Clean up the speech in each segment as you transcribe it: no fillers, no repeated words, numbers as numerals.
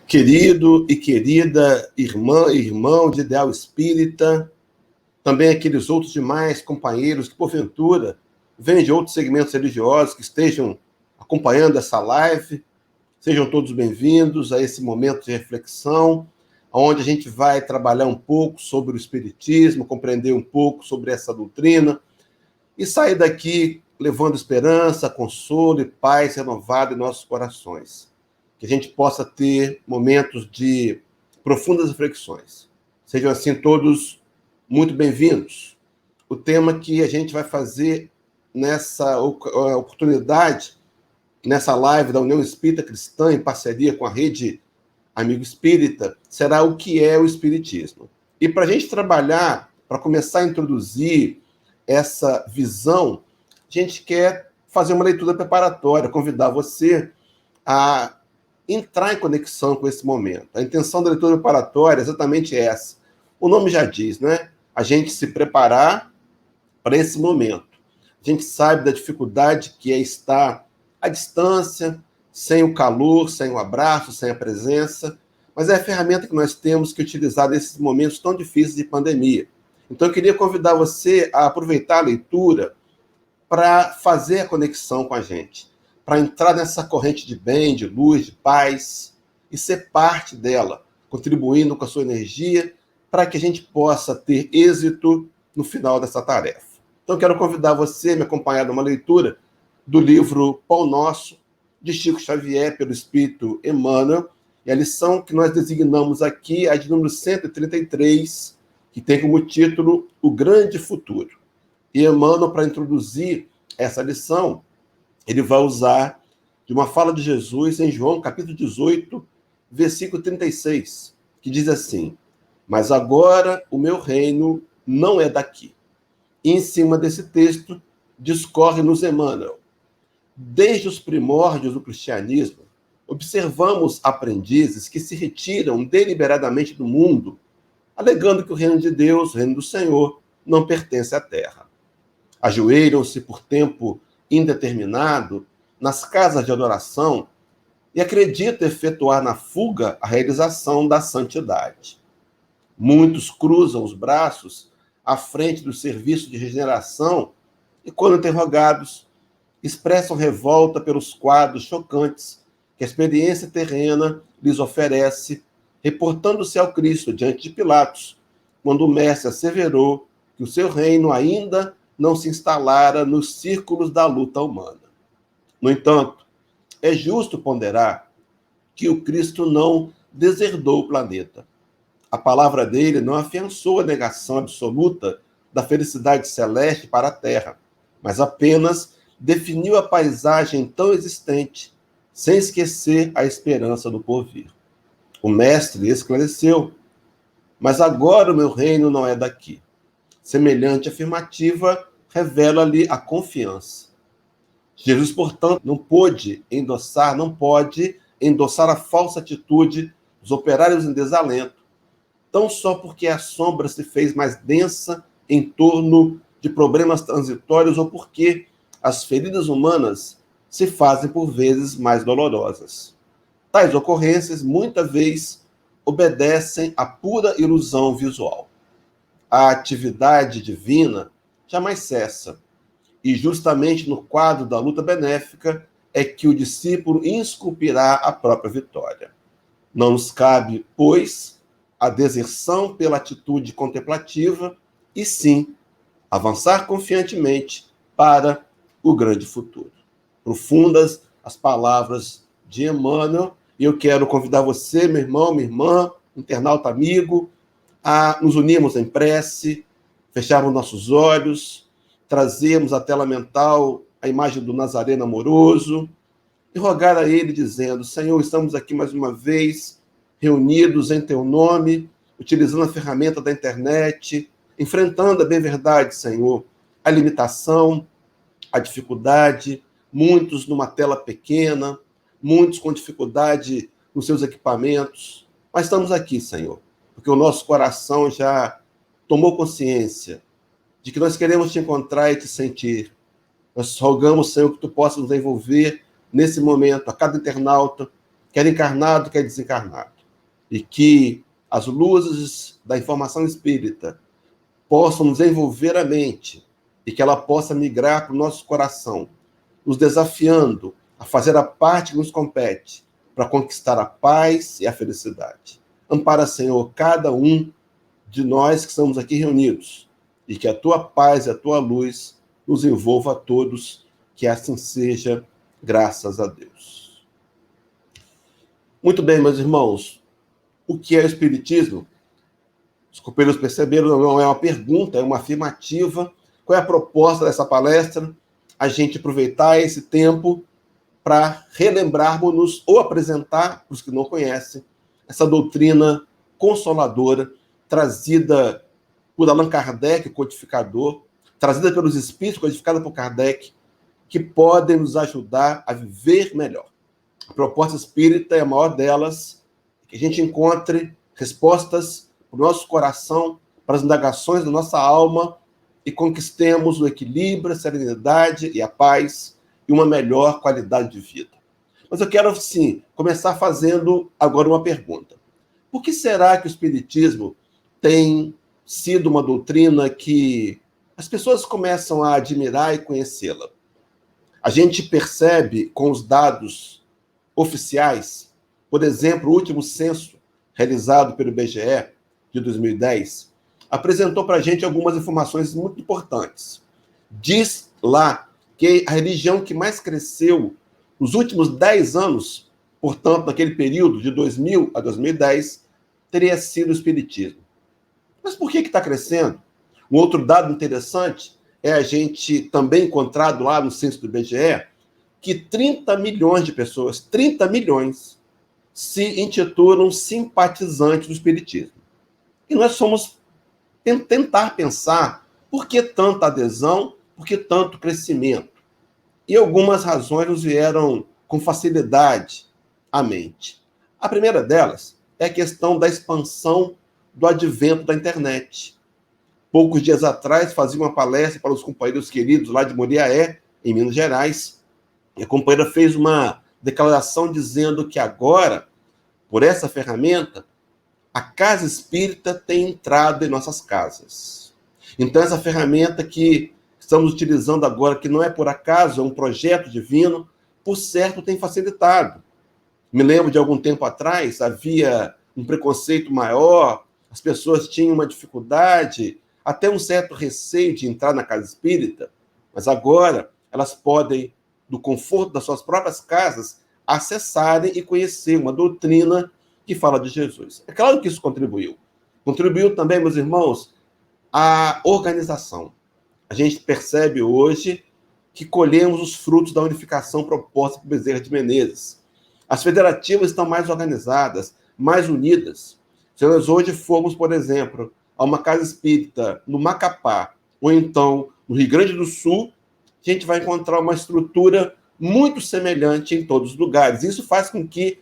Querido e querida irmã e irmão de Ideal Espírita, também aqueles outros demais companheiros que, porventura, vêm de outros segmentos religiosos que estejam acompanhando essa live, sejam todos bem-vindos a esse momento de reflexão, onde a gente vai trabalhar um pouco sobre o Espiritismo, compreender um pouco sobre essa doutrina e sair daqui levando esperança, consolo e paz renovada em nossos corações. Que a gente possa ter momentos de profundas reflexões. Sejam assim todos muito bem-vindos. O tema que a gente vai fazer nessa oportunidade, nessa live da União Espírita Cristã, em parceria com a Rede Amigo Espírita, será o que é o Espiritismo. E para a gente trabalhar, para começar a introduzir essa visão, a gente quer fazer uma leitura preparatória, convidar você a entrar em conexão com esse momento. A intenção da leitura preparatória é exatamente essa. O nome já diz, né? A gente se preparar para esse momento. A gente sabe da dificuldade que é estar à distância, sem o calor, sem o abraço, sem a presença, mas é a ferramenta que nós temos que utilizar nesses momentos tão difíceis de pandemia. Então, eu queria convidar você a aproveitar a leitura para fazer a conexão com a gente, para entrar nessa corrente de bem, de luz, de paz, e ser parte dela, contribuindo com a sua energia, para que a gente possa ter êxito no final dessa tarefa. Então, quero convidar você a me acompanhar numa leitura do livro Pão Nosso, de Chico Xavier, pelo Espírito Emmanuel, e a lição que nós designamos aqui é a de número 133, que tem como título O Grande Futuro. E Emmanuel, para introduzir essa lição, ele vai usar de uma fala de Jesus em João, capítulo 18, versículo 36, que diz assim: mas agora o meu reino não é daqui. E em cima desse texto, discorre-nos Emmanuel. Desde os primórdios do cristianismo, observamos aprendizes que se retiram deliberadamente do mundo, alegando que o reino de Deus, o reino do Senhor, não pertence à terra. Ajoelham-se por tempo indeterminado nas casas de adoração e acreditam efetuar na fuga a realização da santidade. Muitos cruzam os braços à frente do serviço de regeneração e, quando interrogados, expressam revolta pelos quadros chocantes que a experiência terrena lhes oferece, reportando-se ao Cristo diante de Pilatos, quando o mestre asseverou que o seu reino ainda não se instalara nos círculos da luta humana. No entanto, é justo ponderar que o Cristo não deserdou o planeta. A palavra dele não afiançou a negação absoluta da felicidade celeste para a Terra, mas apenas definiu a paisagem tão existente, sem esquecer a esperança do porvir. O mestre esclareceu: mas agora o meu reino não é daqui. Semelhante afirmativa revela-lhe a confiança. Jesus, portanto, não pode endossar a falsa atitude dos operários em desalento, tão só porque a sombra se fez mais densa em torno de problemas transitórios ou porque as feridas humanas se fazem por vezes mais dolorosas. Tais ocorrências, muitas vezes, obedecem à pura ilusão visual. A atividade divina jamais cessa, e justamente no quadro da luta benéfica é que o discípulo esculpirá a própria vitória. Não nos cabe, pois, a deserção pela atitude contemplativa, e sim avançar confiantemente para o grande futuro. Profundas as palavras de Emmanuel, e eu quero convidar você, meu irmão, minha irmã, internauta amigo, a nos unirmos em prece, fecharmos nossos olhos, trazermos à tela mental a imagem do Nazareno amoroso e rogar a ele dizendo: Senhor, estamos aqui mais uma vez, reunidos em teu nome, utilizando a ferramenta da internet, enfrentando a bem verdade, Senhor, a limitação, a dificuldade, muitos numa tela pequena, muitos com dificuldade nos seus equipamentos, mas estamos aqui, Senhor, porque o nosso coração já tomou consciência de que nós queremos te encontrar e te sentir. Nós rogamos, Senhor, que tu possas nos envolver nesse momento, a cada internauta, quer encarnado, quer desencarnado. e que as luzes da informação espírita possam nos envolver a mente e que ela possa migrar para o nosso coração, nos desafiando a fazer a parte que nos compete para conquistar a paz e a felicidade. Ampara, Senhor, cada um de nós que estamos aqui reunidos e que a tua paz e a tua luz nos envolva a todos, que assim seja, graças a Deus. Muito bem, meus irmãos, o que é o Espiritismo? Os companheiros perceberam, não é uma pergunta, é uma afirmativa. Qual é a proposta dessa palestra? A gente aproveitar esse tempo para relembrarmos-nos ou apresentar, para os que não conhecem, essa doutrina consoladora trazida por Allan Kardec, codificador, trazida pelos espíritos, codificada por Kardec, que podem nos ajudar a viver melhor. A proposta espírita é a maior delas, que a gente encontre respostas para o nosso coração, para as indagações da nossa alma e conquistemos o equilíbrio, a serenidade e a paz e uma melhor qualidade de vida. Mas eu quero, sim, começar fazendo agora uma pergunta. Por que será que o Espiritismo tem sido uma doutrina que as pessoas começam a admirar e conhecê-la? A gente percebe com os dados oficiais, por exemplo, o último censo realizado pelo IBGE, de 2010, apresentou para a gente algumas informações muito importantes. Diz lá que a religião que mais cresceu nos últimos 10 anos, portanto, naquele período de 2000 a 2010, teria sido o Espiritismo. Mas por que está crescendo? Um outro dado interessante é a gente também encontrado lá no censo do IBGE que 30 milhões de pessoas, 30 milhões, se intitulam simpatizantes do Espiritismo. E nós fomos tentar pensar por que tanta adesão, por que tanto crescimento. E algumas razões nos vieram com facilidade à mente. A primeira delas é a questão da expansão do advento da internet. Poucos dias atrás, fazia uma palestra para os companheiros queridos lá de Moriaé, em Minas Gerais, e a companheira fez uma declaração dizendo que agora, por essa ferramenta, a casa espírita tem entrado em nossas casas. Então, essa ferramenta que estamos utilizando agora, que não é por acaso, é um projeto divino, por certo, tem facilitado. Me lembro de algum tempo atrás, havia um preconceito maior, as pessoas tinham uma dificuldade, até um certo receio de entrar na casa espírita, mas agora elas podem, do conforto das suas próprias casas, acessarem e conhecer uma doutrina que fala de Jesus. É claro que isso contribuiu. Contribuiu também, meus irmãos, a organização. A gente percebe hoje que colhemos os frutos da unificação proposta por Bezerra de Menezes. As federativas estão mais organizadas, mais unidas. Se nós hoje formos, por exemplo, a uma casa espírita no Macapá, ou então no Rio Grande do Sul, a gente vai encontrar uma estrutura muito semelhante em todos os lugares. Isso faz com que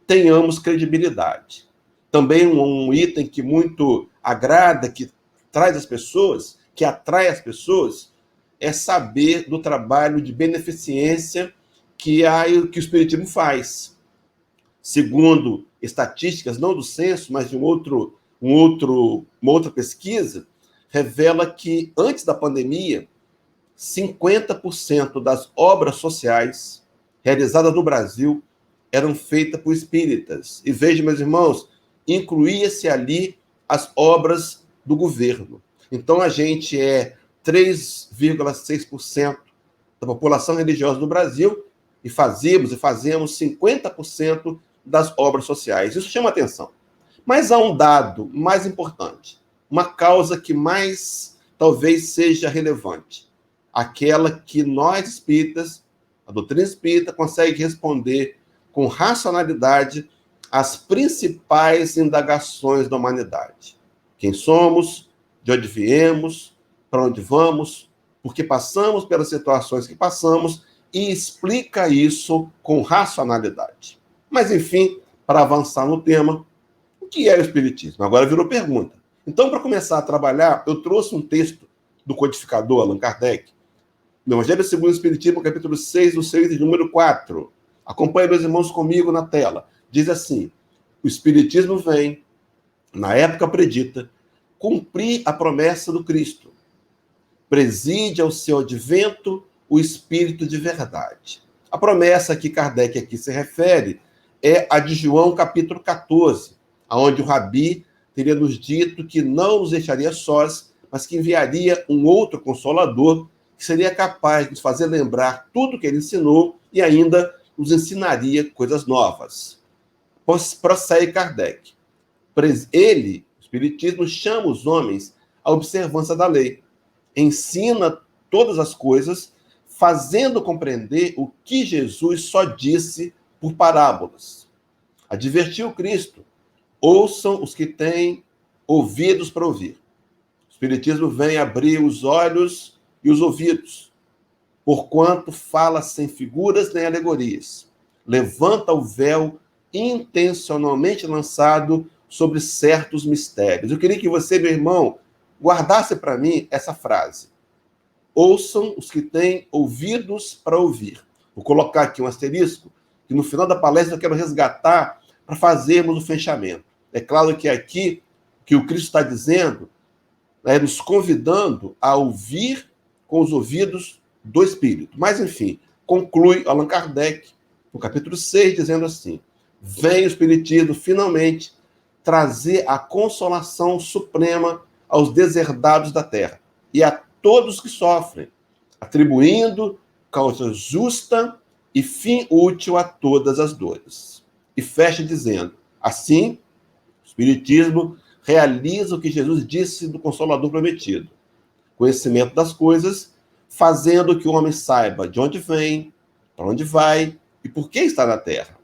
tenhamos credibilidade. Também um item que muito agrada, que traz as pessoas, que atrai as pessoas, é saber do trabalho de beneficência que o Espiritismo faz. Segundo estatísticas, não do censo, mas de uma outra pesquisa, revela que, antes da pandemia, 50% das obras sociais realizadas no Brasil eram feitas por espíritas. E veja, meus irmãos, incluía-se ali as obras do governo. Então, a gente é 3,6% da população religiosa do Brasil e fazemos 50% das obras sociais. Isso chama atenção. Mas há um dado mais importante, uma causa que mais talvez seja relevante, aquela que nós espíritas, a doutrina espírita, consegue responder com racionalidade às principais indagações da humanidade. Quem somos, de onde viemos, para onde vamos, por que passamos pelas situações que passamos, e explica isso com racionalidade. Mas, enfim, para avançar no tema, o que é o Espiritismo? Agora virou pergunta. Então, para começar a trabalhar, eu trouxe um texto do codificador Allan Kardec, no Evangelho segundo o Espiritismo, capítulo 6, do 6 e número 4. Acompanhe, meus irmãos, comigo na tela. Diz assim: O Espiritismo vem, na época predita, cumprir a promessa do Cristo. Preside ao seu advento o Espírito de verdade. A promessa que Kardec aqui se refere é a de João capítulo 14, onde o Rabi teria nos dito que não nos deixaria sós, mas que enviaria um outro Consolador que seria capaz de nos fazer lembrar tudo que ele ensinou e ainda nos ensinaria coisas novas. Prossegue Kardec. Ele, o Espiritismo, chama os homens à observância da lei. Ensina todas as coisas, fazendo compreender o que Jesus só disse por parábolas. Advertiu Cristo: ouçam os que têm ouvidos para ouvir. O Espiritismo vem abrir os olhos e os ouvidos, porquanto fala sem figuras nem alegorias. Levanta o véu intencionalmente lançado sobre certos mistérios. Eu queria que você, meu irmão, guardasse para mim essa frase. Ouçam os que têm ouvidos para ouvir. Vou colocar aqui um asterisco, que no final da palestra eu quero resgatar para fazermos o fechamento. É claro que aqui, que o Cristo está dizendo, é nos convidando a ouvir com os ouvidos do Espírito. Mas, enfim, conclui Allan Kardec, no capítulo 6, dizendo assim: vem o Espiritismo, finalmente, trazer a consolação suprema aos deserdados da terra e a todos que sofrem, atribuindo causa justa e fim útil a todas as dores. E fecha dizendo: assim, o Espiritismo realiza o que Jesus disse do Consolador prometido, conhecimento das coisas, fazendo que o homem saiba de onde vem, para onde vai e por que está na terra.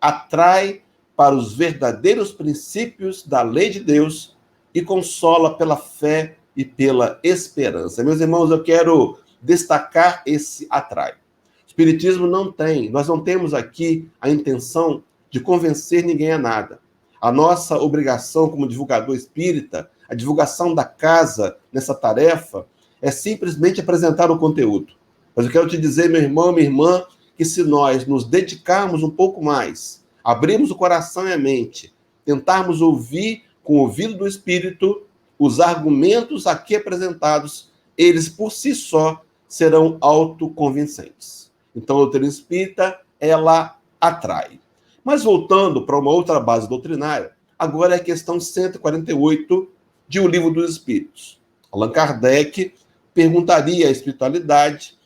Atrai para os verdadeiros princípios da lei de Deus e consola pela fé e pela esperança. Meus irmãos, eu quero destacar esse atrai. O Espiritismo nós não temos aqui a intenção de convencer ninguém a nada. A nossa obrigação como divulgador espírita, a divulgação da casa nessa tarefa, é simplesmente apresentar o conteúdo. Mas eu quero te dizer, meu irmão, minha irmã, que se nós nos dedicarmos um pouco mais, abrirmos o coração e a mente, tentarmos ouvir com o ouvido do Espírito os argumentos aqui apresentados, eles por si só serão autoconvincentes. Então, a doutrina espírita, ela atrai. Mas voltando para uma outra base doutrinária, agora é a questão 148 de O Livro dos Espíritos. Allan Kardec perguntaria à espiritualidade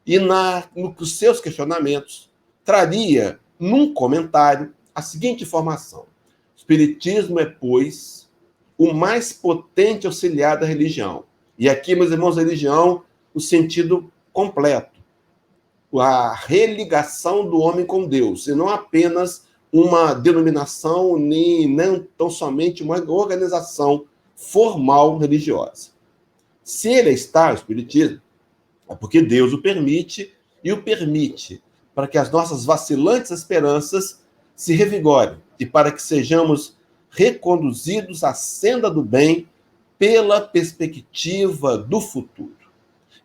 e, nos seus questionamentos, traria, num comentário, a seguinte informação: o Espiritismo é, pois, o mais potente auxiliar da religião. E aqui, meus irmãos, religião, no sentido completo. A religação do homem com Deus, e não apenas uma denominação, nem tão somente uma organização formal religiosa. Se ele está, o Espiritismo, é porque Deus o permite, e o permite para que as nossas vacilantes esperanças se revigorem e para que sejamos reconduzidos à senda do bem pela perspectiva do futuro.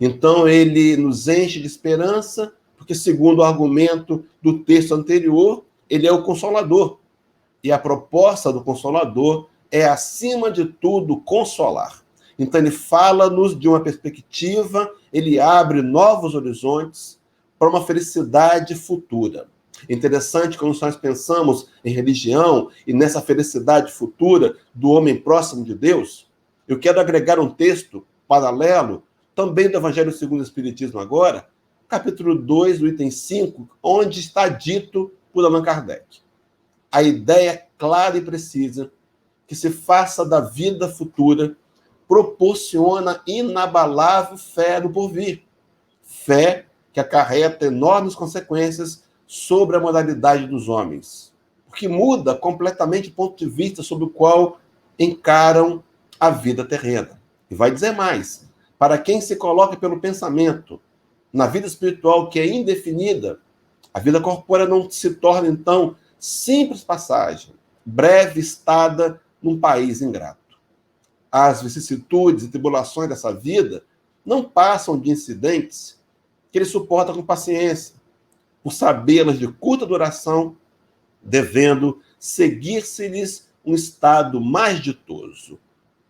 Então, ele nos enche de esperança, porque, segundo o argumento do texto anterior, ele é o Consolador. E a proposta do Consolador é, acima de tudo, consolar. Então, ele fala-nos de uma perspectiva, ele abre novos horizontes para uma felicidade futura. Interessante quando nós pensamos em religião e nessa felicidade futura do homem próximo de Deus. Eu quero agregar um texto paralelo, também do Evangelho segundo o Espiritismo agora, capítulo 2, do item 5, onde está dito por Allan Kardec. A ideia clara e precisa que se faça da vida futura proporciona inabalável fé no porvir. Fé que acarreta enormes consequências sobre a moralidade dos homens, porque muda completamente o ponto de vista sobre o qual encaram a vida terrena. E vai dizer mais: para quem se coloca pelo pensamento na vida espiritual que é indefinida, a vida corpórea não se torna, então, simples passagem, breve estada num país ingrato. As vicissitudes e tribulações dessa vida não passam de incidentes que ele suporta com paciência, por sabê-las de curta duração, devendo seguir-se-lhes um estado mais ditoso.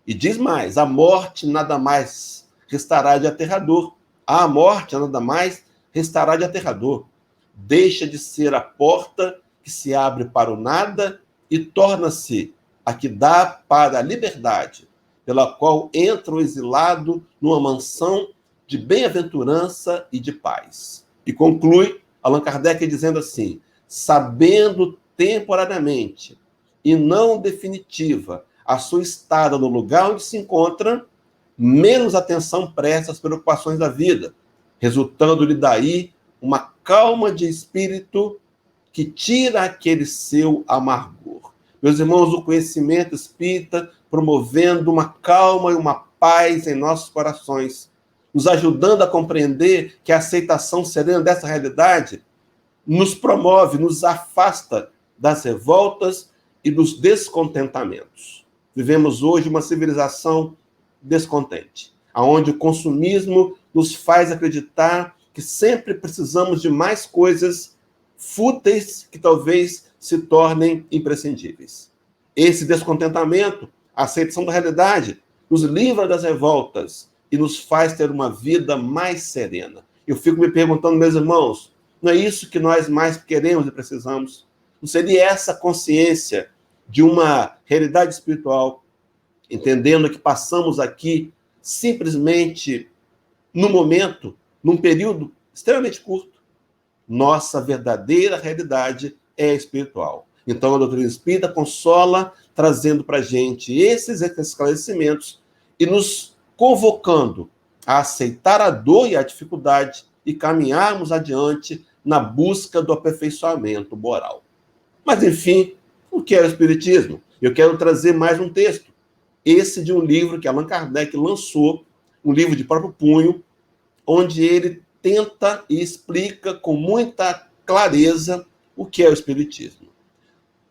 E diz mais, a morte nada mais restará de aterrador. A morte nada mais restará de aterrador. Deixa de ser a porta que se abre para o nada e torna-se a que dá para a liberdade, pela qual entra o exilado numa mansão de bem-aventurança e de paz. E conclui Allan Kardec dizendo assim, sabendo temporariamente e não definitiva a sua estada no lugar onde se encontra, menos atenção presta às preocupações da vida, resultando-lhe daí uma calma de espírito que tira aquele seu amargor. Meus irmãos, o conhecimento espírita promovendo uma calma e uma paz em nossos corações, nos ajudando a compreender que a aceitação serena dessa realidade nos promove, nos afasta das revoltas e dos descontentamentos. Vivemos hoje uma civilização descontente, onde o consumismo nos faz acreditar que sempre precisamos de mais coisas fúteis que talvez se tornem imprescindíveis. Esse descontentamento, a aceitação da realidade, nos livra das revoltas e nos faz ter uma vida mais serena. Eu fico me perguntando, meus irmãos, não é isso que nós mais queremos e precisamos? Não seria essa consciência de uma realidade espiritual, entendendo que passamos aqui simplesmente no momento, num período extremamente curto? Nossa verdadeira realidade é espiritual. Então, a doutrina espírita consola, trazendo para a gente esses esclarecimentos e nos convocando a aceitar a dor e a dificuldade e caminharmos adiante na busca do aperfeiçoamento moral. Mas, enfim, o que é o Espiritismo? Eu quero trazer mais um texto. Esse de um livro que Allan Kardec lançou, um livro de próprio punho, onde ele tenta e explica com muita clareza o que é o Espiritismo.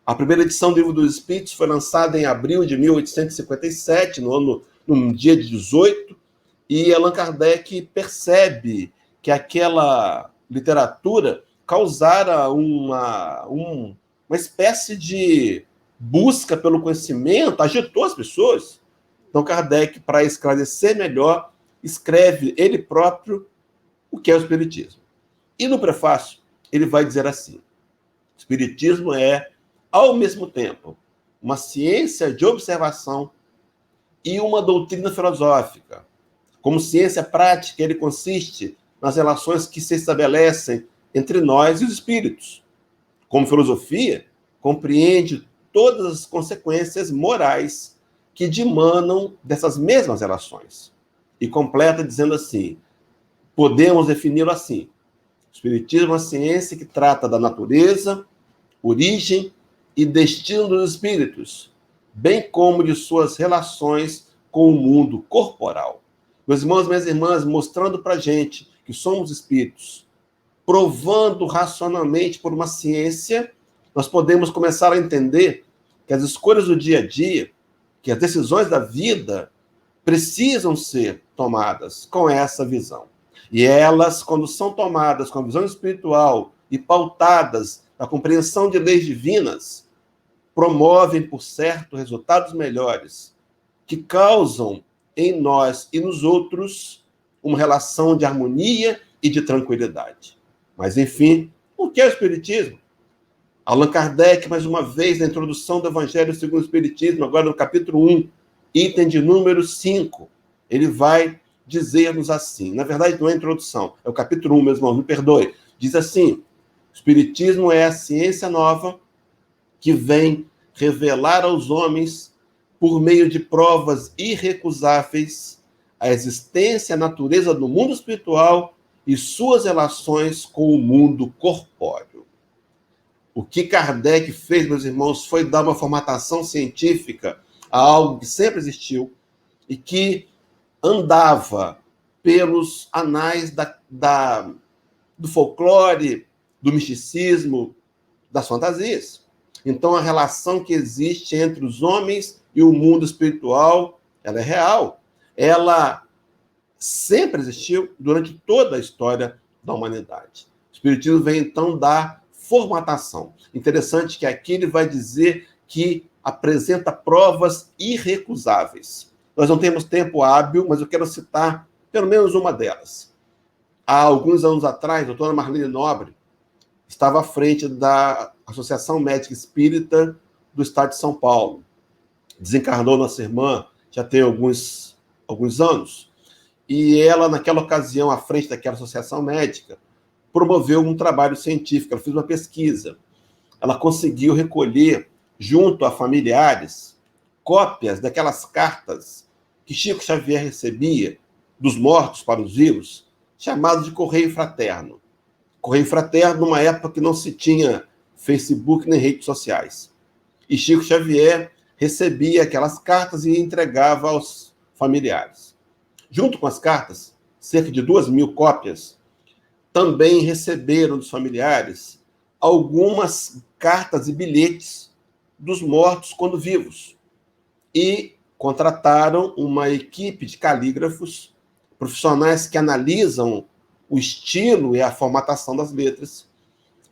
A primeira edição do Livro dos Espíritos foi lançada em abril de 1857, no dia 18, e Allan Kardec percebe que aquela literatura causara uma espécie de busca pelo conhecimento, agitou as pessoas. Então, Kardec, para esclarecer melhor, escreve ele próprio o que é o Espiritismo. E no prefácio, ele vai dizer assim, o Espiritismo é, ao mesmo tempo, uma ciência de observação e uma doutrina filosófica. Como ciência prática, ele consiste nas relações que se estabelecem entre nós e os espíritos. Como filosofia, compreende todas as consequências morais que dimanam dessas mesmas relações. E completa dizendo assim, podemos defini-lo assim, o Espiritismo é uma ciência que trata da natureza, origem e destino dos espíritos, bem como de suas relações com o mundo corporal. Meus irmãos e minhas irmãs, mostrando para a gente que somos espíritos, provando racionalmente por uma ciência, nós podemos começar a entender que as escolhas do dia a dia, que as decisões da vida precisam ser tomadas com essa visão. E elas, quando são tomadas com a visão espiritual e pautadas na compreensão de leis divinas, promovem, por certo, resultados melhores, que causam em nós e nos outros uma relação de harmonia e de tranquilidade. Mas, enfim, o que é o Espiritismo? Allan Kardec, mais uma vez, na introdução do Evangelho segundo o Espiritismo, agora no capítulo 1, item de número 5, ele vai dizer-nos assim, na verdade não é a introdução, é o capítulo 1, meus irmãos, me perdoe, diz assim, o Espiritismo é a ciência nova que vem revelar aos homens, por meio de provas irrecusáveis, a existência e a natureza do mundo espiritual e suas relações com o mundo corpóreo. O que Kardec fez, meus irmãos, foi dar uma formatação científica a algo que sempre existiu e que andava pelos anais do folclore, do misticismo, das fantasias. Então, a relação que existe entre os homens e o mundo espiritual, ela é real. Ela sempre existiu durante toda a história da humanidade. O Espiritismo vem, então, dar formatação. Interessante que aqui ele vai dizer que apresenta provas irrecusáveis. Nós não temos tempo hábil, mas eu quero citar pelo menos uma delas. Há alguns anos atrás, a doutora Marlene Nobre estava à frente da Associação Médica Espírita do Estado de São Paulo. Desencarnou nossa irmã já tem alguns anos, e ela, naquela ocasião, à frente daquela associação médica, promoveu um trabalho científico, ela fez uma pesquisa. Ela conseguiu recolher, junto a familiares, cópias daquelas cartas que Chico Xavier recebia dos mortos para os vivos, chamadas de correio fraterno. Correio fraterno numa época que não se tinha Facebook nem redes sociais. E Chico Xavier recebia aquelas cartas e entregava aos familiares. Junto com as cartas, cerca de 2.000 cópias, também receberam dos familiares algumas cartas e bilhetes dos mortos quando vivos. E contrataram uma equipe de calígrafos, profissionais que analisam o estilo e a formatação das letras,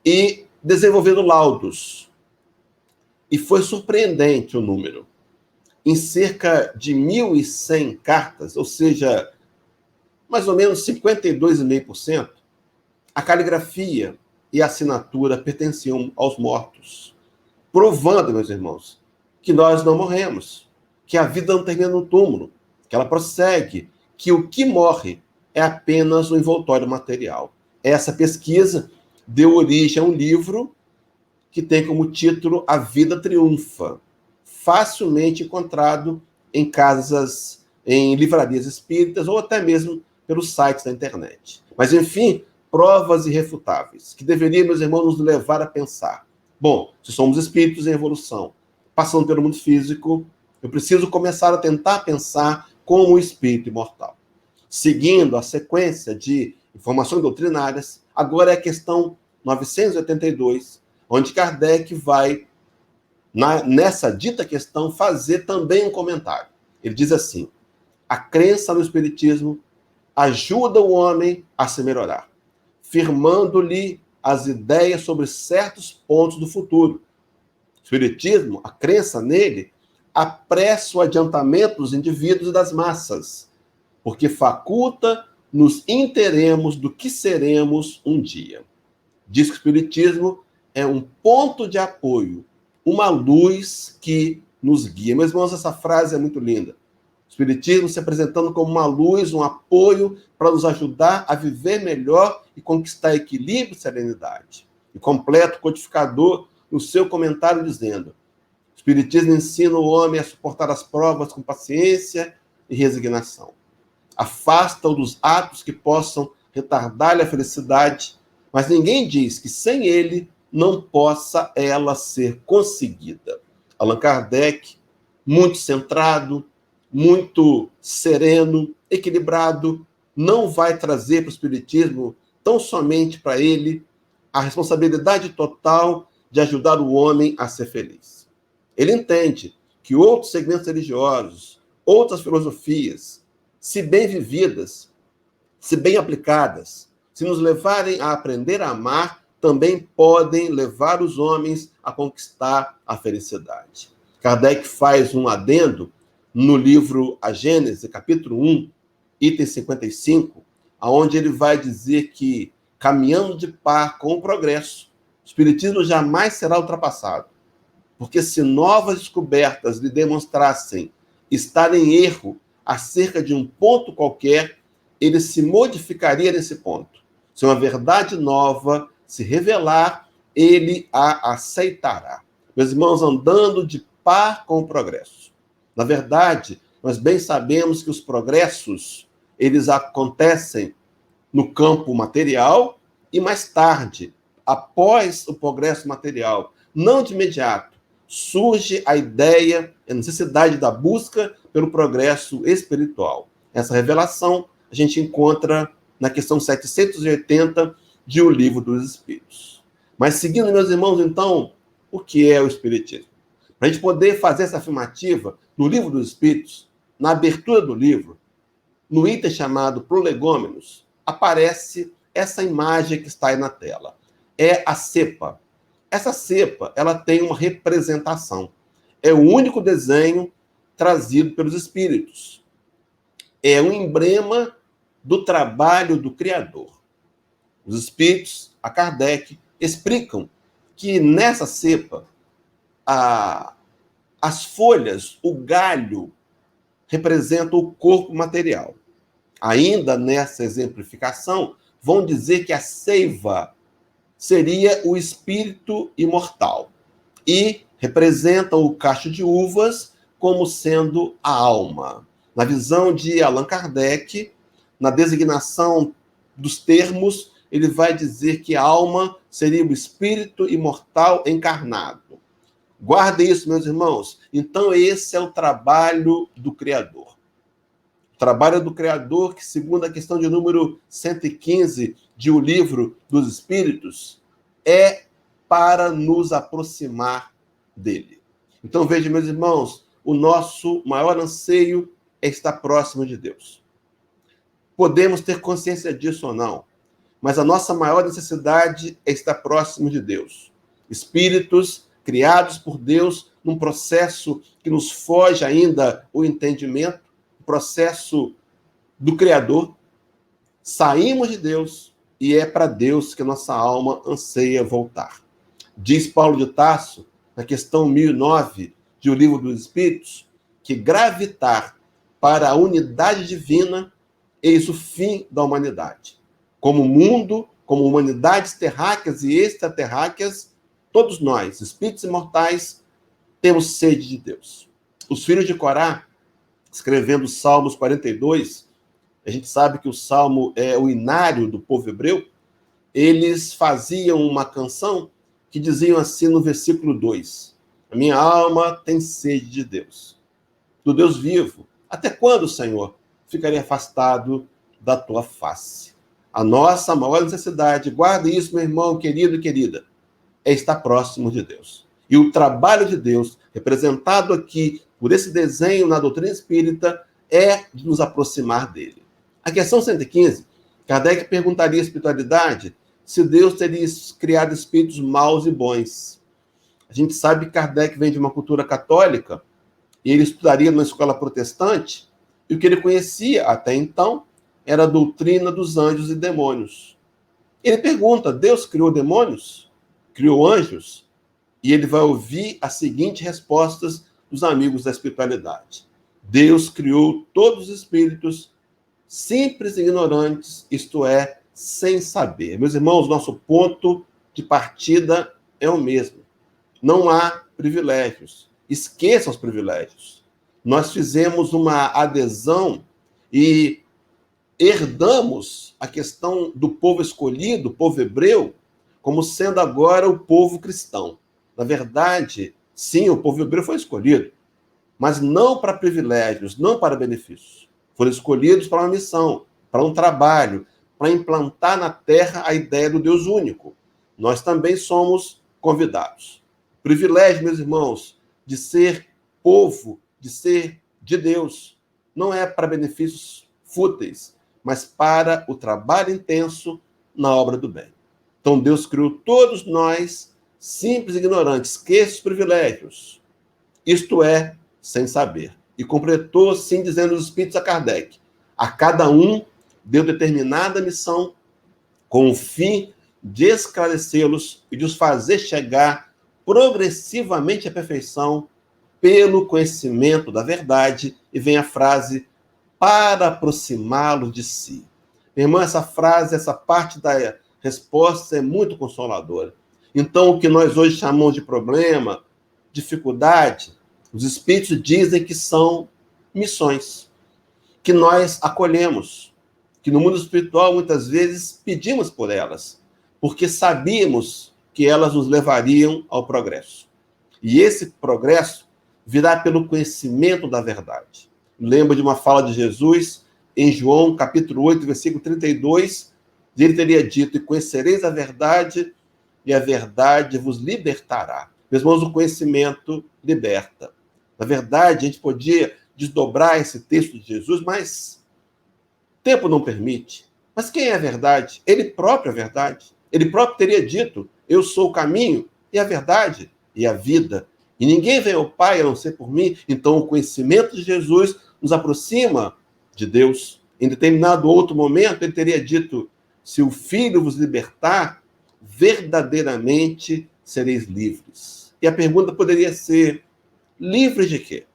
e desenvolveram laudos. E foi surpreendente o número. Em cerca de 1.100 cartas, ou seja, mais ou menos 52,5%, a caligrafia e a assinatura pertenciam aos mortos, provando, meus irmãos, que nós não morremos, que a vida não termina no túmulo, que ela prossegue, que o que morre é apenas o envoltório material. Essa pesquisa deu origem a um livro que tem como título A Vida Triunfa, facilmente encontrado em casas, em livrarias espíritas ou até mesmo pelos sites da internet. Mas, enfim, provas irrefutáveis, que deveriam, meus irmãos, nos levar a pensar. Bom, se somos espíritos em evolução, passando pelo mundo físico, eu preciso começar a tentar pensar como um espírito imortal. Seguindo a sequência de informações doutrinárias, agora é a questão 982, onde Kardec vai, nessa dita questão, fazer também um comentário. Ele diz assim: a crença no Espiritismo ajuda o homem a se melhorar, firmando-lhe as ideias sobre certos pontos do futuro. O Espiritismo, a crença nele, apressa o adiantamento dos indivíduos e das massas, porque faculta-nos interemos do que seremos um dia. Diz que o Espiritismo é um ponto de apoio, uma luz que nos guia. Meus irmãos, essa frase é muito linda. O Espiritismo se apresentando como uma luz, um apoio para nos ajudar a viver melhor e conquistar equilíbrio e serenidade. E completa o codificador no seu comentário dizendo: o Espiritismo ensina o homem a suportar as provas com paciência e resignação. Afasta-o dos atos que possam retardar-lhe a felicidade, mas ninguém diz que sem ele não possa ela ser conseguida. Allan Kardec, muito centrado, muito sereno, equilibrado, não vai trazer para o Espiritismo tão somente para ele a responsabilidade total de ajudar o homem a ser feliz. Ele entende que outros segmentos religiosos, outras filosofias, se bem vividas, se bem aplicadas, se nos levarem a aprender a amar, também podem levar os homens a conquistar a felicidade. Kardec faz um adendo no livro A Gênese, capítulo 1, item 55, onde ele vai dizer que, caminhando de par com o progresso, o Espiritismo jamais será ultrapassado, porque se novas descobertas lhe demonstrassem estar em erro acerca de um ponto qualquer, ele se modificaria nesse ponto. Se uma verdade nova se revelar, ele a aceitará. Meus irmãos, andando de par com o progresso. Na verdade, nós bem sabemos que os progressos, eles acontecem no campo material e mais tarde, após o progresso material, não de imediato, surge a ideia, a necessidade da busca pelo progresso espiritual. Essa revelação a gente encontra na questão 780 de O Livro dos Espíritos. Mas seguindo, meus irmãos, então, o que é o Espiritismo? Para a gente poder fazer essa afirmativa no Livro dos Espíritos, na abertura do livro, no item chamado Prolegômenos, aparece essa imagem que está aí na tela. É a cepa, Essa cepa, ela tem uma representação. É o único desenho trazido pelos espíritos. É um emblema do trabalho do Criador. Os espíritos, a Kardec, explicam que nessa cepa, as folhas, o galho, representam o corpo material. Ainda nessa exemplificação, vão dizer que a seiva seria o espírito imortal e representam o cacho de uvas como sendo a alma. Na visão de Allan Kardec, na designação dos termos, ele vai dizer que a alma seria o espírito imortal encarnado. Guardem isso, meus irmãos. Então, esse é o trabalho do Criador. O trabalho do Criador, que, segundo a questão de número 115 de O Livro dos Espíritos, é para nos aproximar dele. Então, veja, meus irmãos, o nosso maior anseio é estar próximo de Deus. Podemos ter consciência disso ou não, mas a nossa maior necessidade é estar próximo de Deus. Espíritos criados por Deus num processo que nos foge ainda o entendimento, o processo do Criador. Saímos de Deus e é para Deus que nossa alma anseia voltar. Diz Paulo de Tarso, na questão 1009 de O Livro dos Espíritos, que gravitar para a unidade divina eis o fim da humanidade. Como mundo, como humanidades terráqueas e extraterráqueas, todos nós, espíritos imortais, temos sede de Deus. Os filhos de Corá, escrevendo Salmos 42, a gente sabe que o Salmo é o inário do povo hebreu, eles faziam uma canção que diziam assim no versículo 2, a minha alma tem sede de Deus, do Deus vivo. Até quando, Senhor, ficarei afastado da tua face? A nossa maior necessidade, guarda isso, meu irmão, querido e querida, é estar próximo de Deus. E o trabalho de Deus, representado aqui por esse desenho na doutrina espírita, é de nos aproximar dele. A questão 115, Kardec perguntaria à espiritualidade se Deus teria criado espíritos maus e bons. A gente sabe que Kardec vem de uma cultura católica, e ele estudaria numa escola protestante, e o que ele conhecia até então era a doutrina dos anjos e demônios. Ele pergunta, Deus criou demônios? Criou anjos? E ele vai ouvir as seguintes respostas dos amigos da espiritualidade. Deus criou todos os espíritos simples e ignorantes, isto é, sem saber. Meus irmãos, nosso ponto de partida é o mesmo. Não há privilégios. Esqueçam os privilégios. Nós fizemos uma adesão e herdamos a questão do povo escolhido, o povo hebreu, como sendo agora o povo cristão. Na verdade, sim, o povo hebreu foi escolhido, mas não para privilégios, não para benefícios. Foram escolhidos para uma missão, para um trabalho, para implantar na terra a ideia do Deus único. Nós também somos convidados. Privilégio, meus irmãos, de ser povo, de ser de Deus, não é para benefícios fúteis, mas para o trabalho intenso na obra do bem. Então Deus criou todos nós, simples e ignorantes, esqueça os privilégios, isto é, sem saber. E completou, assim, dizendo os espíritos a Kardec, a cada um deu determinada missão com o fim de esclarecê-los e de os fazer chegar progressivamente à perfeição pelo conhecimento da verdade, e vem a frase, para aproximá-los de si. Minha irmã, essa frase, essa parte da resposta é muito consoladora. Então, o que nós hoje chamamos de problema, dificuldade, os espíritos dizem que são missões, que nós acolhemos, que no mundo espiritual muitas vezes pedimos por elas, porque sabíamos que elas nos levariam ao progresso. E esse progresso virá pelo conhecimento da verdade. Lembro de uma fala de Jesus em João, capítulo 8, versículo 32, ele teria dito, e conhecereis a verdade, e a verdade vos libertará. Meus irmãos, o conhecimento liberta. Na verdade, a gente podia desdobrar esse texto de Jesus, mas o tempo não permite. Mas quem é a verdade? Ele próprio é a verdade. Ele próprio teria dito, eu sou o caminho, e a verdade e a vida. E ninguém vem ao Pai a não ser por mim. Então, o conhecimento de Jesus nos aproxima de Deus. Em determinado outro momento, ele teria dito: se o Filho vos libertar, verdadeiramente sereis livres. E a pergunta poderia ser: livres de quê?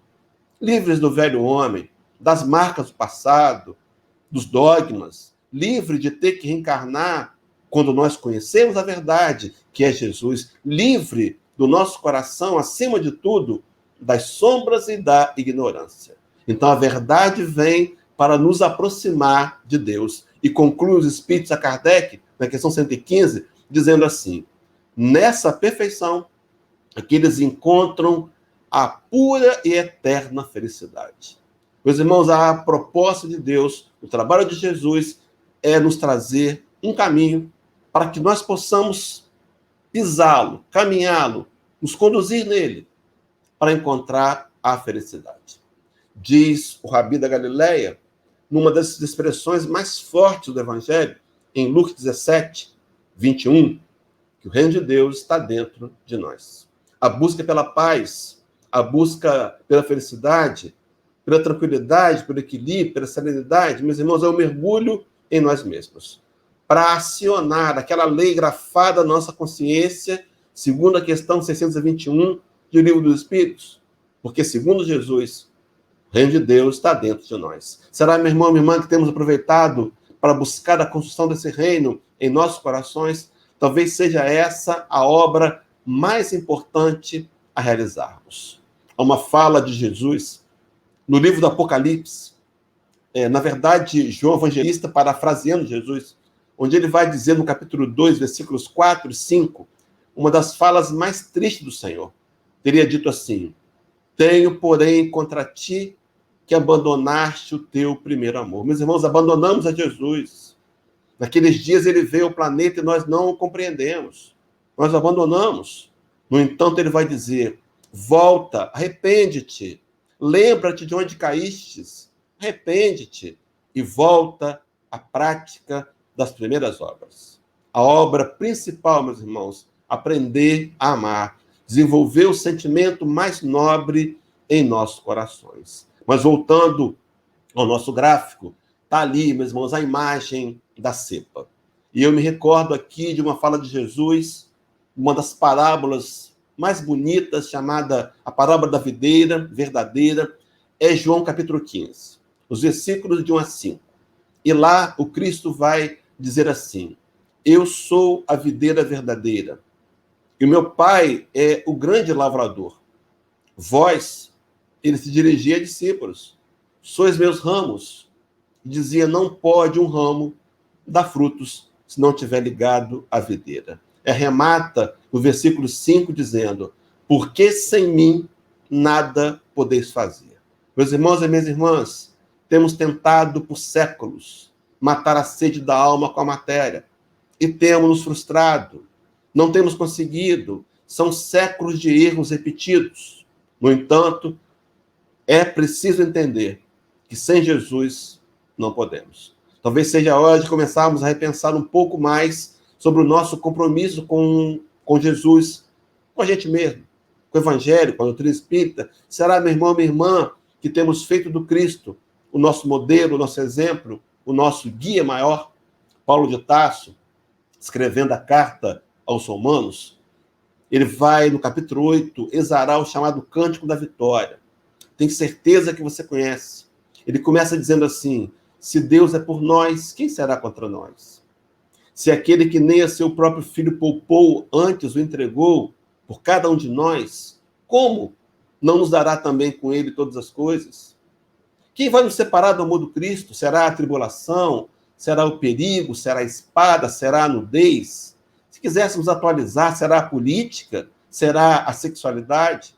Livres do velho homem, das marcas do passado, dos dogmas, livre de ter que reencarnar quando nós conhecemos a verdade, que é Jesus, livre do nosso coração, acima de tudo, das sombras e da ignorância. Então a verdade vem para nos aproximar de Deus. E conclui os Espíritos a Kardec, na questão 115, dizendo assim: nessa perfeição, aqui eles encontram a pura e eterna felicidade. Meus irmãos, a proposta de Deus, o trabalho de Jesus, é nos trazer um caminho para que nós possamos pisá-lo, caminhá-lo, nos conduzir nele, para encontrar a felicidade. Diz o Rabi da Galileia, numa das expressões mais fortes do Evangelho, em Lucas 17, 21, que o reino de Deus está dentro de nós. A busca pela paz, a busca pela felicidade, pela tranquilidade, pelo equilíbrio, pela serenidade, meus irmãos, é o mergulho em nós mesmos, para acionar aquela lei grafada na nossa consciência, segundo a questão 621 do Livro dos Espíritos. Porque, segundo Jesus, o reino de Deus está dentro de nós. Será, meu irmão, minha irmã, que temos aproveitado para buscar a construção desse reino em nossos corações? Talvez seja essa a obra mais importante a realizarmos. Há uma fala de Jesus no livro do Apocalipse, na verdade, João Evangelista parafraseando Jesus, onde ele vai dizer no capítulo 2, versículos 4 e 5, uma das falas mais tristes do Senhor. Teria dito assim: tenho, porém, contra ti que abandonaste o teu primeiro amor. Meus irmãos, abandonamos a Jesus. Naqueles dias ele veio ao planeta e nós não o compreendemos. Nós abandonamos. No entanto, ele vai dizer: volta, arrepende-te, lembra-te de onde caístes, arrepende-te e volta à prática das primeiras obras. A obra principal, meus irmãos, aprender a amar, desenvolver o sentimento mais nobre em nossos corações. Mas voltando ao nosso gráfico, está ali, meus irmãos, a imagem da cepa. E eu me recordo aqui de uma fala de Jesus, uma das parábolas mais bonitas, chamada a parábola da videira verdadeira, é João capítulo 15, os versículos de 1 a 5. E lá o Cristo vai dizer assim: eu sou a videira verdadeira, e o meu Pai é o grande lavrador. Vós, ele se dirigia a discípulos, sois meus ramos. E dizia: não pode um ramo dar frutos se não estiver ligado à videira. Remata no versículo 5 dizendo: porque sem mim nada podeis fazer. Meus irmãos e minhas irmãs, temos tentado por séculos matar a sede da alma com a matéria e temos nos frustrado. Não temos conseguido. São séculos de erros repetidos. No entanto, é preciso entender que sem Jesus não podemos. Talvez seja a hora de começarmos a repensar um pouco mais sobre o nosso compromisso com Jesus, com a gente mesmo, com o Evangelho, com a doutrina espírita. Será, meu irmão, minha irmã, que temos feito do Cristo o nosso modelo, o nosso exemplo, o nosso guia maior? Paulo de Tarso, escrevendo a carta aos Romanos, ele vai, no capítulo 8, exarar o chamado Cântico da Vitória. Tenho certeza que você conhece. Ele começa dizendo assim: se Deus é por nós, quem será contra nós? Se aquele que nem a seu próprio filho poupou, antes o entregou por cada um de nós, como não nos dará também com ele todas as coisas? Quem vai nos separar do amor do Cristo? Será a tribulação? Será o perigo? Será a espada? Será a nudez? Se quiséssemos atualizar, será a política? Será a sexualidade?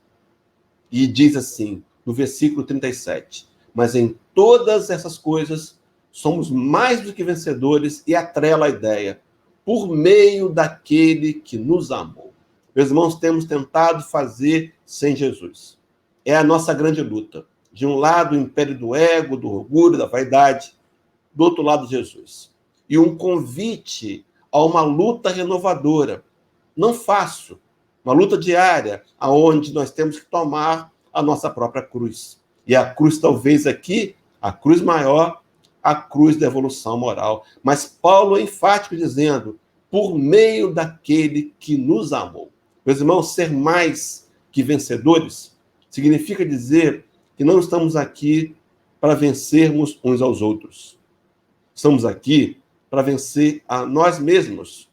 E diz assim, no versículo 37, mas em todas essas coisas somos mais do que vencedores, e atrela a ideia, por meio daquele que nos amou. Meus irmãos, temos tentado fazer sem Jesus. É a nossa grande luta. De um lado, o império do ego, do orgulho, da vaidade. Do outro lado, Jesus. E um convite a uma luta renovadora. Não fácil, Uma luta diária, aonde nós temos que tomar a nossa própria cruz. E a cruz, talvez aqui, a cruz maior, a cruz da evolução moral. Mas Paulo é enfático dizendo, por meio daquele que nos amou. Meus irmãos, ser mais que vencedores significa dizer que não estamos aqui para vencermos uns aos outros. Estamos aqui para vencer a nós mesmos.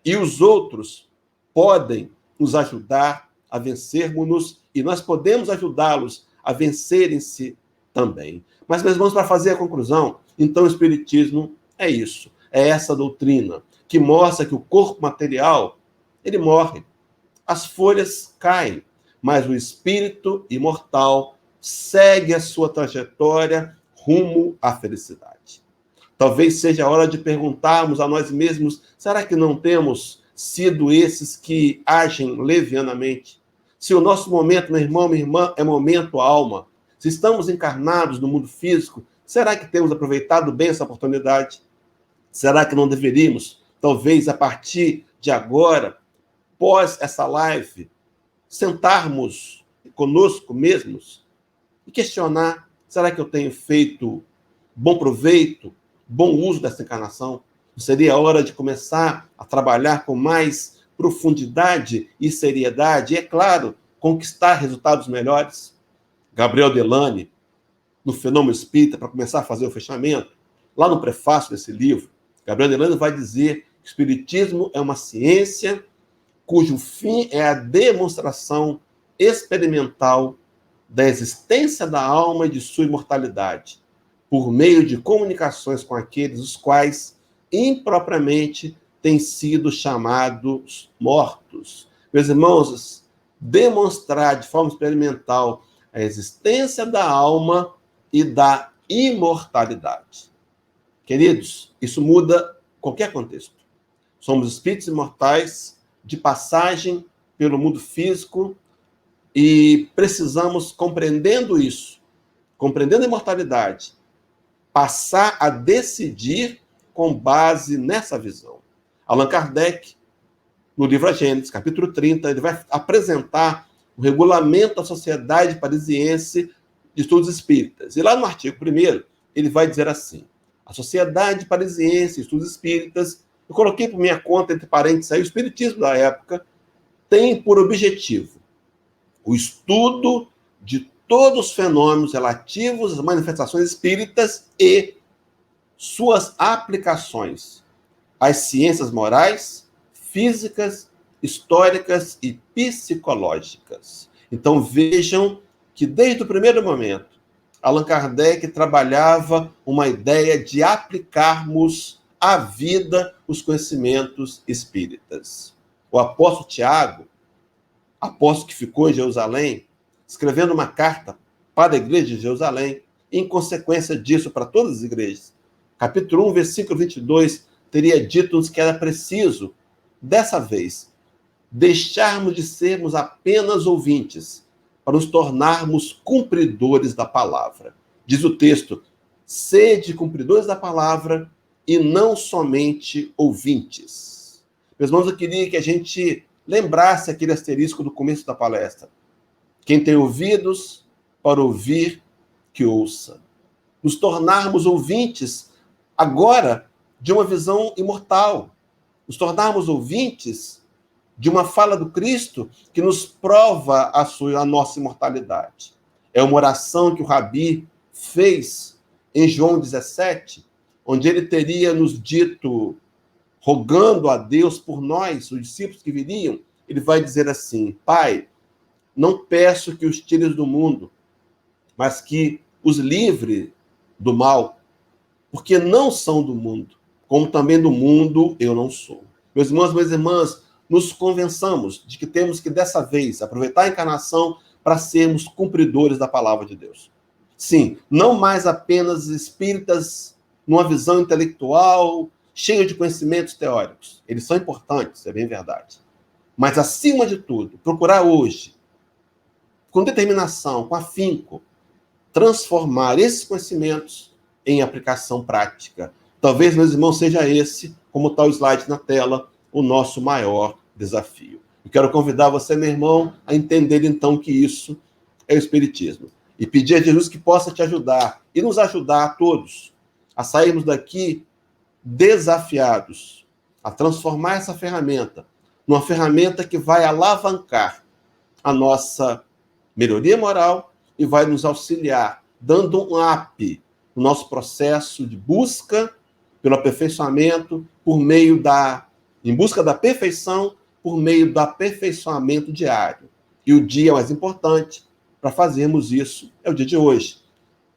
E os outros podem nos ajudar a vencermos-nos e nós podemos ajudá-los a vencerem-se também. Mas, meus irmãos, para fazer a conclusão, então o Espiritismo é isso. É essa doutrina que mostra que o corpo material, ele morre. As folhas caem, mas o espírito imortal segue a sua trajetória rumo à felicidade. Talvez seja a hora de perguntarmos a nós mesmos, será que não temos sido esses que agem levianamente? Se o nosso momento, meu irmão, minha irmã, é momento alma, se estamos encarnados no mundo físico, será que temos aproveitado bem essa oportunidade? Será que não deveríamos, talvez a partir de agora, pós essa live, sentarmos conosco mesmos e questionar, será que eu tenho feito bom proveito, bom uso dessa encarnação? Seria a hora de começar a trabalhar com mais profundidade e seriedade e, é claro, conquistar resultados melhores? Gabriel Delany, no Fenômeno Espírita, para começar a fazer o fechamento, lá no prefácio desse livro, Gabriel Delany vai dizer que o Espiritismo é uma ciência cujo fim é a demonstração experimental da existência da alma e de sua imortalidade, por meio de comunicações com aqueles os quais impropriamente têm sido chamados mortos. Meus irmãos, demonstrar de forma experimental a existência da alma e da imortalidade. Queridos, isso muda qualquer contexto. Somos espíritos imortais de passagem pelo mundo físico e precisamos, compreendendo isso, compreendendo a imortalidade, passar a decidir com base nessa visão. Allan Kardec, no livro A Gênese, capítulo 30, ele vai apresentar o regulamento da Sociedade Parisiense de Estudos Espíritas. E lá no artigo 1º, ele vai dizer assim, a Sociedade Parisiense de Estudos Espíritas, eu coloquei por minha conta, entre parênteses, aí, o Espiritismo da época, tem por objetivo o estudo de todos os fenômenos relativos às manifestações espíritas e suas aplicações às ciências morais, físicas, históricas e psicológicas. Então vejam que desde o primeiro momento, Allan Kardec trabalhava uma ideia de aplicarmos à vida os conhecimentos espíritas. O apóstolo Tiago, apóstolo que ficou em Jerusalém, escrevendo uma carta para a igreja de Jerusalém, em consequência disso para todas as igrejas, capítulo 1, versículo 22, teria dito-nos que era preciso, dessa vez, deixarmos de sermos apenas ouvintes, para nos tornarmos cumpridores da palavra. Diz o texto, sede cumpridores da palavra e não somente ouvintes. Meus irmãos, eu queria que a gente lembrasse aquele asterisco do começo da palestra. Quem tem ouvidos para ouvir, que ouça. Nos tornarmos ouvintes agora de uma visão imortal. Nos tornarmos ouvintes de uma fala do Cristo que nos prova a nossa imortalidade. É uma oração que o Rabi fez em João 17, onde ele teria nos dito, rogando a Deus por nós, os discípulos que viriam, ele vai dizer assim, Pai, não peço que os tires do mundo, mas que os livre do mal, porque não são do mundo, como também do mundo eu não sou. Meus irmãos, minhas irmãs, nos convençamos de que temos que, dessa vez, aproveitar a encarnação para sermos cumpridores da palavra de Deus. Sim, não mais apenas espíritas numa visão intelectual, cheia de conhecimentos teóricos. Eles são importantes, é bem verdade. Mas, acima de tudo, procurar hoje, com determinação, com afinco, transformar esses conhecimentos em aplicação prática. Talvez, meus irmãos, seja esse, como está o slide na tela, o nosso maior desafio. Eu quero convidar você, meu irmão, a entender então que isso é o Espiritismo. E pedir a Jesus que possa te ajudar e nos ajudar a todos a sairmos daqui desafiados, a transformar essa ferramenta numa ferramenta que vai alavancar a nossa melhoria moral e vai nos auxiliar, dando um up no nosso processo de busca pelo aperfeiçoamento em busca da perfeição por meio do aperfeiçoamento diário. E o dia mais importante para fazermos isso é o dia de hoje.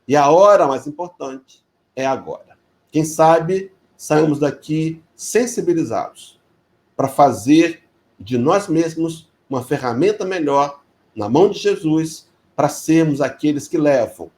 E a hora mais importante é agora. Quem sabe saímos daqui sensibilizados para fazer de nós mesmos uma ferramenta melhor na mão de Jesus para sermos aqueles que levam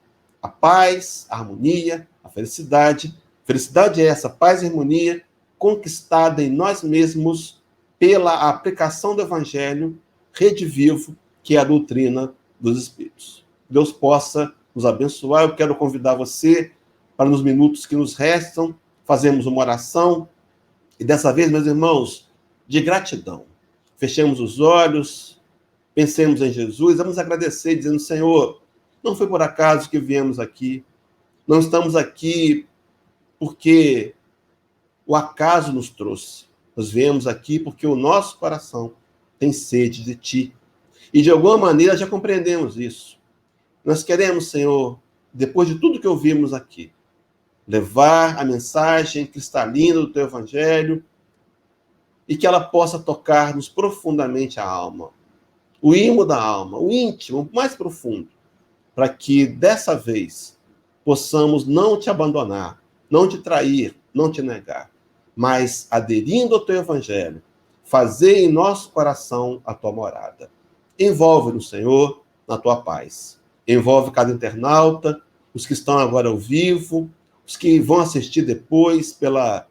a paz, a harmonia, a felicidade. Felicidade é essa, paz e harmonia conquistada em nós mesmos pela aplicação do Evangelho Rede Vivo, que é a doutrina dos Espíritos. Deus possa nos abençoar. Eu quero convidar você para, nos minutos que nos restam, fazermos uma oração. E dessa vez, meus irmãos, de gratidão. Fechemos os olhos, pensemos em Jesus, vamos agradecer, dizendo: Senhor, não foi por acaso que viemos aqui, não estamos aqui porque o acaso nos trouxe. Nós viemos aqui porque o nosso coração tem sede de Ti. E de alguma maneira já compreendemos isso. Nós queremos, Senhor, depois de tudo que ouvimos aqui, levar a mensagem cristalina do Teu Evangelho e que ela possa tocar-nos profundamente a alma. O imo da alma, o íntimo, o mais profundo, para que dessa vez possamos não Te abandonar, não Te trair, não Te negar, mas aderindo ao Teu Evangelho, fazer em nosso coração a Tua morada. Envolve-nos, Senhor, na Tua paz. Envolve cada internauta, os que estão agora ao vivo, os que vão assistir depois pela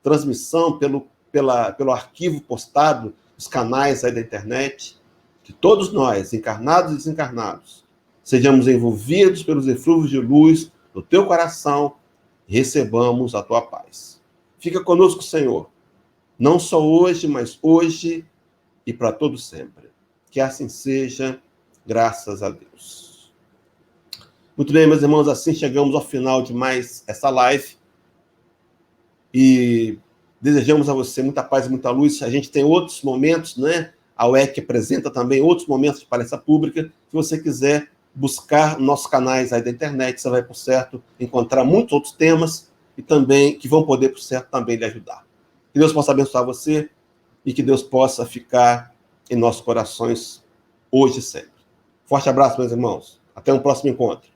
transmissão, pelo arquivo postado nos canais aí da internet. Que todos nós, encarnados e desencarnados, sejamos envolvidos pelos eflúvios de luz do Teu coração e recebamos a Tua paz. Fica conosco, Senhor, não só hoje, mas hoje e para todo sempre. Que assim seja, graças a Deus. Muito bem, meus irmãos, assim chegamos ao final de mais essa live e desejamos a você muita paz e muita luz. A gente tem outros momentos, né? A UEC apresenta também outros momentos de palestra pública. Se você quiser buscar nossos canais aí da internet, você vai, por certo, encontrar muitos outros temas e também que vão poder, por certo, também lhe ajudar. Que Deus possa abençoar você e que Deus possa ficar em nossos corações hoje e sempre. Forte abraço, meus irmãos. Até um próximo encontro.